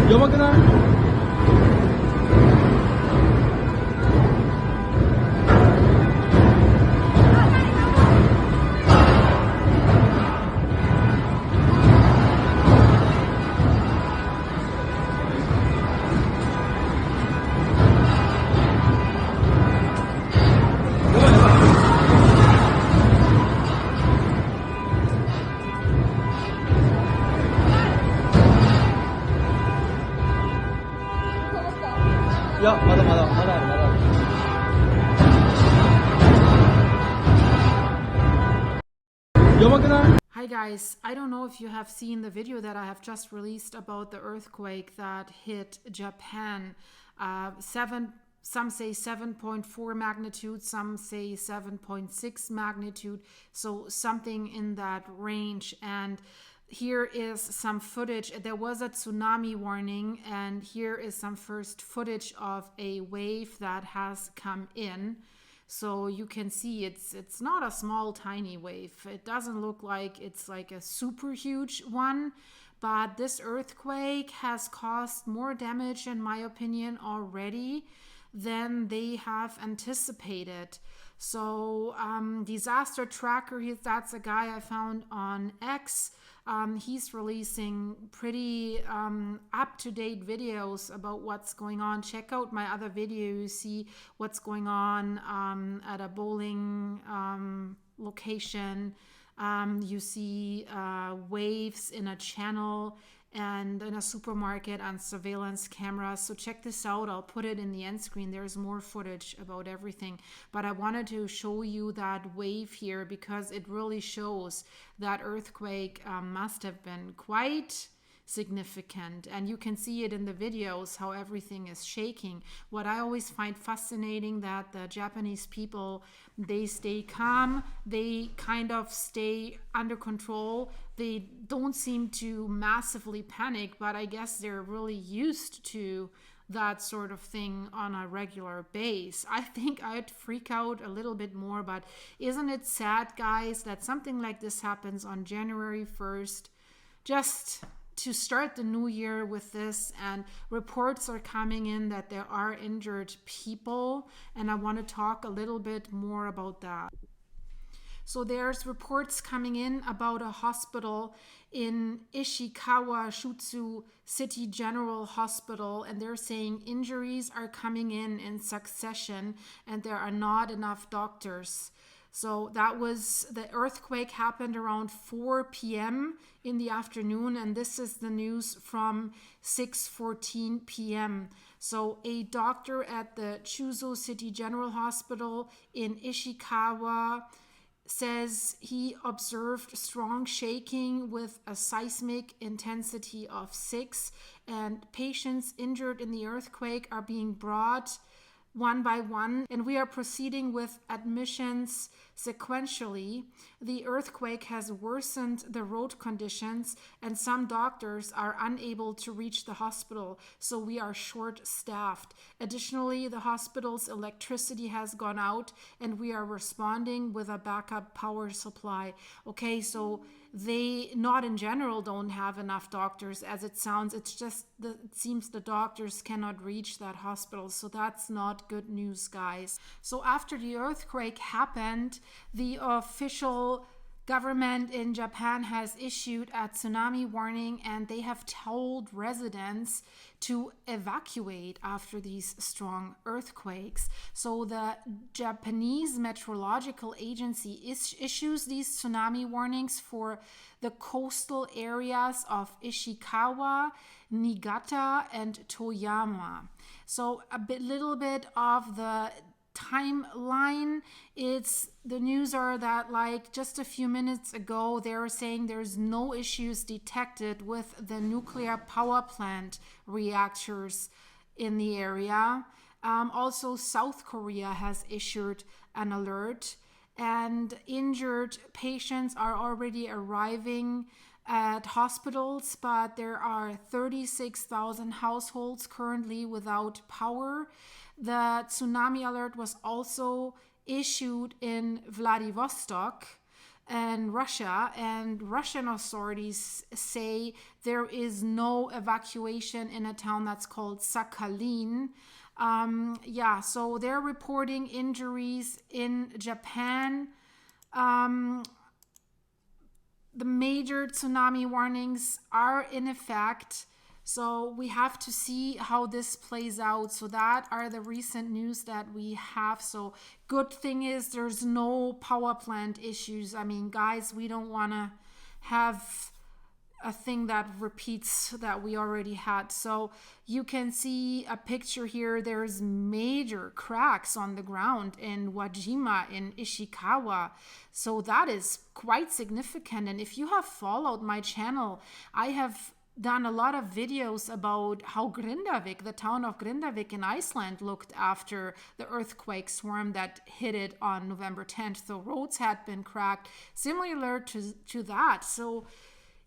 やばくない？いや、まだある。やばくない？ Hi guys, I don't know if you have seen the video that I have just released about the earthquake that hit Japan. Some say 7.4 magnitude, some say 7.6 magnitude, so something in that range. And here is some footage. There was a tsunami warning, and here is some first footage of a wave that has come in. So you can see it's not a small tiny wave. It doesn't look like it's like a super huge one, but this earthquake has caused more damage, in my opinion, already than they have anticipated. So disaster tracker, that's a guy I found on X. He's releasing pretty up-to-date videos about what's going on. Check out my other video. You see what's going on at a bowling location. You see waves in a channel and in a supermarket on surveillance cameras. So check this out. I'll put it in the end screen. There's more footage about everything. But I wanted to show you that wave here because it really shows that earthquake must have been quite significant, and you can see it in the videos how everything is shaking. What I always find fascinating, that the Japanese people, they stay calm, they kind of stay under control, they don't seem to massively panic, but I guess they're really used to that sort of thing on a regular base. I think I'd freak out a little bit more, but isn't it sad, guys, that something like this happens on January 1st, just to start the new year with this, and reports are coming in that there are injured people, and I want to talk a little bit more about that. So there's reports coming in about a hospital in Ishikawa Shutsu City General Hospital, and they're saying injuries are coming in succession and there are not enough doctors. So the earthquake happened around 4 p.m. in the afternoon, and this is the news from 6:14 p.m. So a doctor at the Chuzo City General Hospital in Ishikawa says he observed strong shaking with a seismic intensity of 6, and patients injured in the earthquake are being brought one by one, and we are proceeding with admissions sequentially. The earthquake has worsened the road conditions, and some doctors are unable to reach the hospital, so we are short-staffed. Additionally, the hospital's electricity has gone out, and we are responding with a backup power supply. Okay, so they, not in general, don't have enough doctors, as it sounds. It's just it seems the doctors cannot reach that hospital, so that's not good news, guys. So after the earthquake happened, the official government in Japan has issued a tsunami warning, and they have told residents to evacuate after these strong earthquakes. So the Japanese Meteorological Agency issues these tsunami warnings for the coastal areas of Ishikawa, Niigata, and Toyama. So little bit of the timeline. It's the news are that, like, just a few minutes ago they were saying there's no issues detected with the nuclear power plant reactors in the area. Also, South Korea has issued an alert, and injured patients are already arriving at hospitals, but there are 36,000 households currently without power. The tsunami alert was also issued in Vladivostok, and Russia, and Russian authorities say there is no evacuation in a town that's called Sakhalin. So they're reporting injuries in Japan. The major tsunami warnings are in effect. So we have to see how this plays out. So that are the recent news that we have. So good thing is there's no power plant issues. I mean, guys, we don't want to have a thing that repeats that we already had. So you can see a picture here. There's major cracks on the ground in Wajima in Ishikawa. So that is quite significant. And if you have followed my channel, I have done a lot of videos about how Grindavik, the town of Grindavik in Iceland, looked after the earthquake swarm that hit it on November 10th. So roads had been cracked, similar to that. So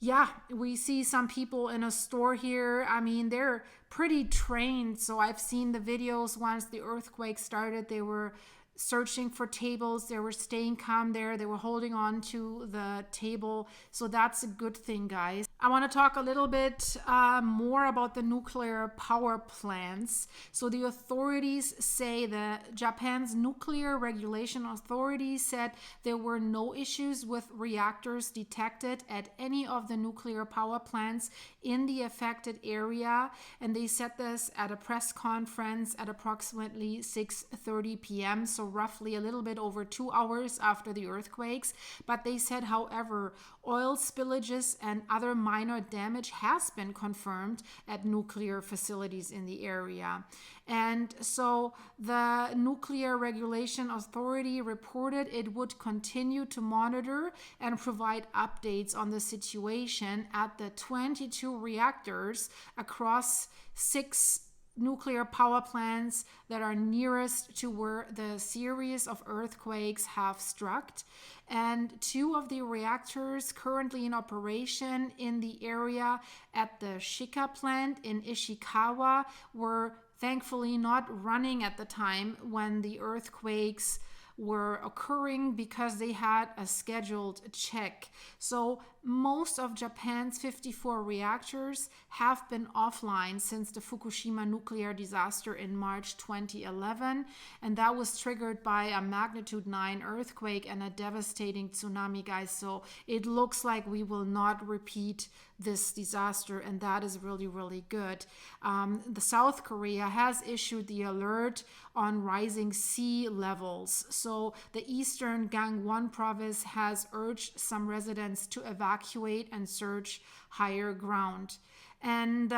yeah, we see some people in a store here. I mean, they're pretty trained. So I've seen the videos once the earthquake started. They were searching for tables. They were staying calm there. They were holding on to the table. So that's a good thing, guys. I want to talk a little bit more about the nuclear power plants. So the authorities say that Japan's Nuclear Regulation Authority said there were no issues with reactors detected at any of the nuclear power plants in the affected area. And they said this at a press conference at approximately 6:30 p.m. So roughly a little bit over 2 hours after the earthquakes. But they said, however, oil spillages and other minor damage has been confirmed at nuclear facilities in the area. And so the Nuclear Regulation Authority reported it would continue to monitor and provide updates on the situation at the 22 reactors across 6 nuclear power plants that are nearest to where the series of earthquakes have struck. And 2 of the reactors currently in operation in the area at the Shika plant in Ishikawa were thankfully not running at the time when the earthquakes were occurring because they had a scheduled check. So most of Japan's 54 reactors have been offline since the Fukushima nuclear disaster in March 2011, and that was triggered by a magnitude 9 earthquake and a devastating tsunami, guys. So it looks like we will not repeat this disaster, and that is really, really good. The South Korea has issued the alert on rising sea levels. So the eastern Gangwon province has urged some residents to evacuate and search higher ground. And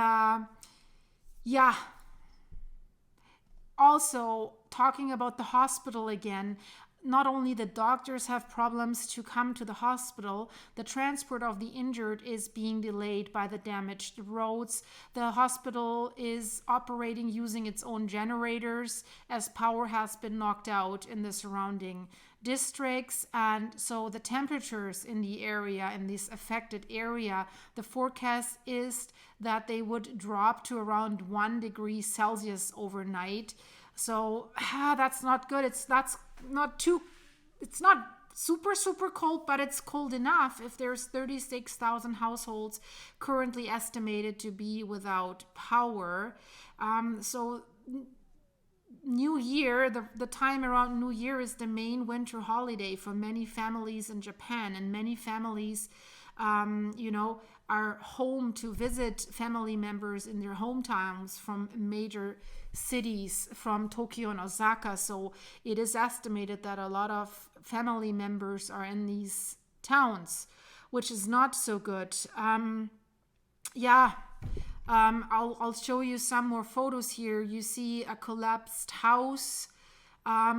also talking about the hospital again, not only the doctors have problems to come to the hospital, the transport of the injured is being delayed by the damaged roads. The hospital is operating using its own generators as power has been knocked out in the surrounding districts. And so the temperatures in the area, in this affected area, the forecast is that they would drop to around 1 degree Celsius overnight. So that's not good. It's not super cold, but it's cold enough if there's 36,000 households currently estimated to be without power. So New Year, the time around New Year is the main winter holiday for many families in Japan, and many families are home to visit family members in their hometowns from major cities, from Tokyo and Osaka. So it is estimated that a lot of family members are in these towns, which is not so good. I'll show you some more photos here. You see a collapsed house.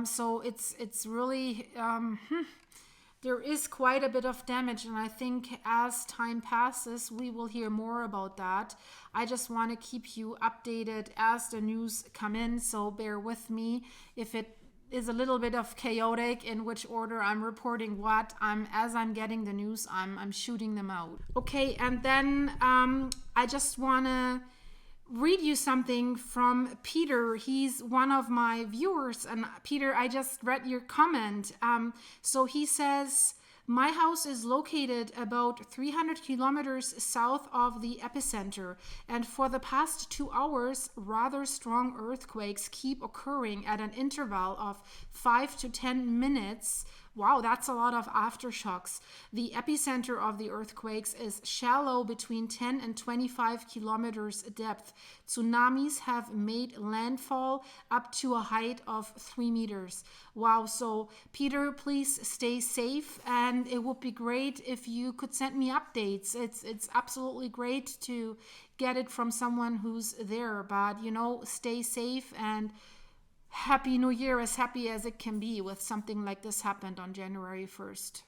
So it's really there is quite a bit of damage, and I think as time passes, we will hear more about that. I just want to keep you updated as the news come in, so bear with me if it is a little bit of chaotic in which order I'm reporting what. As I'm getting the news, I'm shooting them out. Okay, and then I just want to read you something from Peter. He's one of my viewers, and Peter, I just read your comment. So he says, My house is located about 300 kilometers south of the epicenter, and for the past 2 hours, rather strong earthquakes keep occurring at an interval of 5 to 10 minutes. Wow, that's a lot of aftershocks. The epicenter of the earthquakes is shallow, between 10 and 25 kilometers depth. Tsunamis have made landfall up to a height of 3 meters. Wow, so Peter, please stay safe, and it would be great if you could send me updates. It's absolutely great to get it from someone who's there, but you know, stay safe, and Happy New Year, as happy as it can be with something like this happened on January 1st.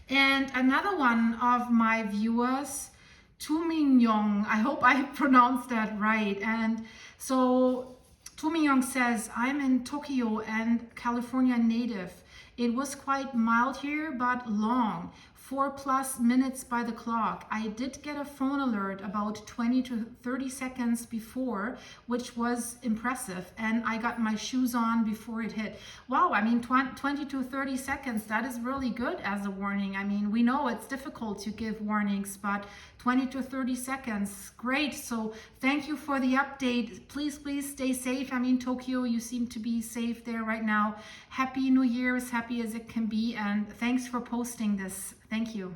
And another one of my viewers, Tumingyong, I hope I pronounced that right. And so Tumingyong says, I'm in Tokyo and California native. It was quite mild here, but long. 4+ minutes by the clock. I did get a phone alert about 20 to 30 seconds before, which was impressive. And I got my shoes on before it hit. Wow, I mean, 20 to 30 seconds, that is really good as a warning. I mean, we know it's difficult to give warnings, but 20 to 30 seconds, great. So thank you for the update. Please stay safe. I mean, Tokyo, you seem to be safe there right now. Happy New Year, as happy as it can be. And thanks for posting this. Thank you.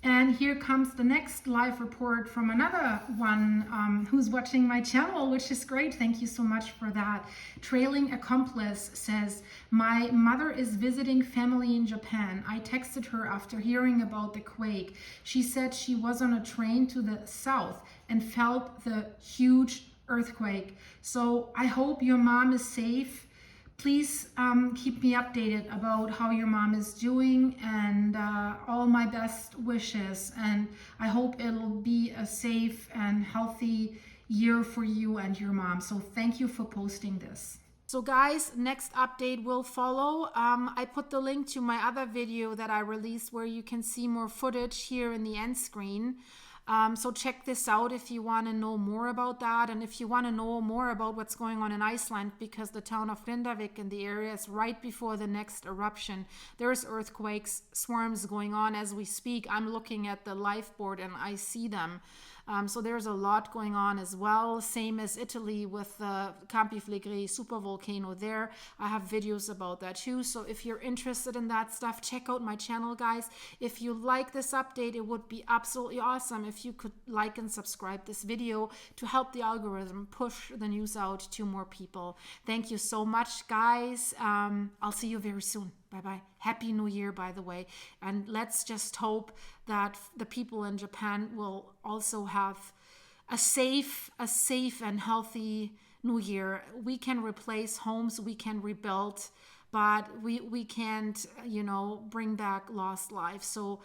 And here comes the next live report from another one who's watching my channel, which is great. Thank you so much for that. Trailing Accomplice says, my mother is visiting family in Japan. I texted her after hearing about the quake. She said she was on a train to the south and felt the huge earthquake. So I hope your mom is safe. Please keep me updated about how your mom is doing, and all my best wishes. And I hope it'll be a safe and healthy year for you and your mom. So thank you for posting this. So guys, next update will follow. I put the link to my other video that I released where you can see more footage here in the end screen. So check this out if you want to know more about that, and if you want to know more about what's going on in Iceland, because the town of Grindavik in the area is right before the next eruption. There's earthquakes, swarms going on as we speak. I'm looking at the live board and I see them. So there's a lot going on as well. Same as Italy with the Campi Flegrei supervolcano there. I have videos about that too. So if you're interested in that stuff, check out my channel, guys. If you like this update, it would be absolutely awesome if you could like and subscribe this video to help the algorithm push the news out to more people. Thank you so much, guys. I'll see you very soon. Bye-bye. Happy New Year, by the way. And let's just hope that the people in Japan will also have a safe and healthy New Year. We can replace homes, we can rebuild, but we can't, you know, bring back lost lives. So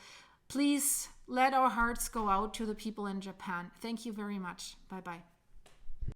please let our hearts go out to the people in Japan. Thank you very much. Bye-bye.